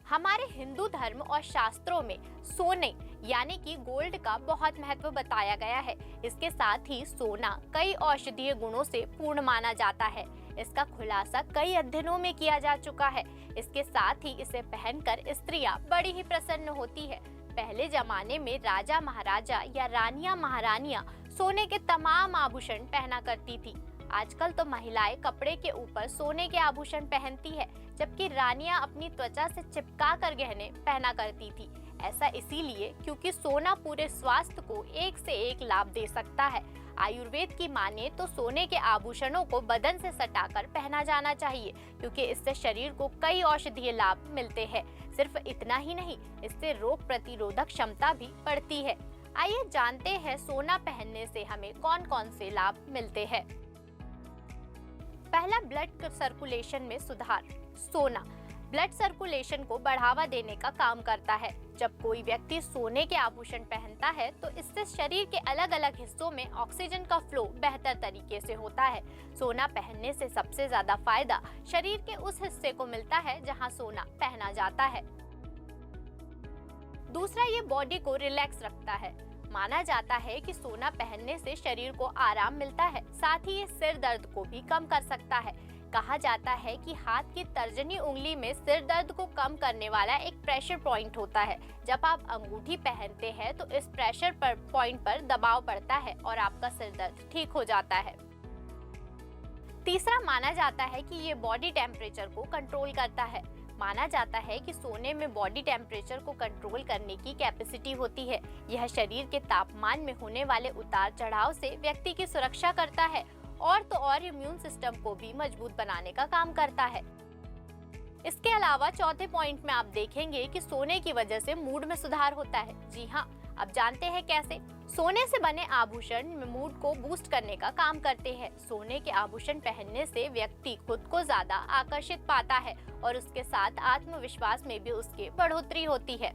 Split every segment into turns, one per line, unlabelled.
हमारे हिंदू धर्म और शास्त्रों में सोने यानी कि गोल्ड का बहुत महत्व बताया गया है। इसके साथ ही सोना कई औषधीय गुणों से पूर्ण माना जाता है। इसका खुलासा कई अध्ययनों में किया जा चुका है। इसके साथ ही इसे पहनकर स्त्रियां बड़ी ही प्रसन्न होती है। पहले जमाने में राजा महाराजा या रानियां महारानियां सोने के तमाम आभूषण पहना करती थी। आजकल तो महिलाएं कपड़े के ऊपर सोने के आभूषण पहनती है, जबकि रानियां अपनी त्वचा से चिपका कर गहने पहना करती थी। ऐसा इसीलिए क्योंकि सोना पूरे स्वास्थ्य को एक से एक लाभ दे सकता है। आयुर्वेद की माने तो सोने के आभूषणों को बदन से सटाकर पहना जाना चाहिए, क्योंकि इससे शरीर को कई औषधीय लाभ मिलते हैं। सिर्फ इतना ही नहीं, इससे रोग प्रतिरोधक क्षमता भी बढ़ती है। आइए जानते हैं सोना पहनने से हमें कौन कौन से लाभ मिलते हैं। पहला, ब्लड सर्कुलेशन में सुधार। सोना ब्लड सर्कुलेशन को बढ़ावा देने का काम करता है। जब कोई व्यक्ति सोने के आभूषण पहनता है तो इससे शरीर के अलग अलग हिस्सों में ऑक्सीजन का फ्लो बेहतर तरीके से होता है। सोना पहनने से सबसे ज्यादा फायदा शरीर के उस हिस्से को मिलता है जहां सोना पहना जाता है। दूसरा, ये बॉडी को रिलैक्स रखता है। माना जाता है कि सोना पहनने से शरीर को आराम मिलता है, साथ ही ये सिर दर्द को भी कम कर सकता है। कहा जाता है कि हाथ की तर्जनी उंगली में सिर दर्द को कम करने वाला एक प्रेशर पॉइंट होता है। जब आप अंगूठी पहनते हैं तो इस प्रेशर पॉइंट पर दबाव पड़ता है और आपका सिर दर्द ठीक हो जाता है। तीसरा, माना जाता है कि ये बॉडी टेम्परेचर को कंट्रोल करता है। माना जाता है कि सोने में बॉडी टेम्परेचर को कंट्रोल करने की कैपेसिटी होती है। यह शरीर के तापमान में होने वाले उतार चढ़ाव से व्यक्ति की सुरक्षा करता है और तो और इम्यून सिस्टम को भी मजबूत बनाने का काम करता है। इसके अलावा चौथे पॉइंट में आप देखेंगे कि सोने की वजह से मूड में सुधार होता है। जी हाँ, अब जानते हैं कैसे। सोने से बने आभूषण मूड को बूस्ट करने का काम करते हैं। सोने के आभूषण पहनने से व्यक्ति खुद को ज्यादा आकर्षित पाता है और उसके साथ आत्मविश्वास में भी उसकी बढ़ोतरी होती है।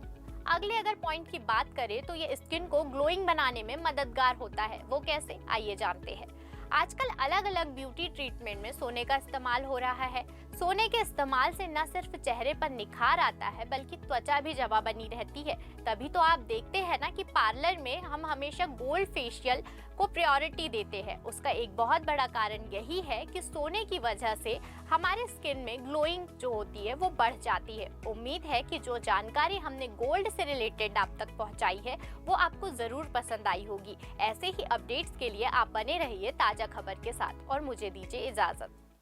अगले अगर पॉइंट की बात करें तो ये स्किन को ग्लोइंग बनाने में मददगार होता है। वो कैसे, आइए जानते हैं। आजकल अलग अलग ब्यूटी ट्रीटमेंट में सोने का इस्तेमाल हो रहा है। सोने के इस्तेमाल से न सिर्फ चेहरे पर निखार आता है बल्कि त्वचा भी जवा बनी रहती है। तभी तो आप देखते हैं ना कि पार्लर में हम हमेशा गोल्ड फेशियल को प्रायोरिटी देते हैं। उसका एक बहुत बड़ा कारण यही है कि सोने की वजह से हमारे स्किन में ग्लोइंग जो होती है वो बढ़ जाती है। उम्मीद है कि जो जानकारी हमने गोल्ड से रिलेटेड आप तक पहुंचाई है वो आपको जरूर पसंद आई होगी। ऐसे ही अपडेट्स के लिए आप बने रहिए ताजा खबर के साथ और मुझे दीजिए इजाजत।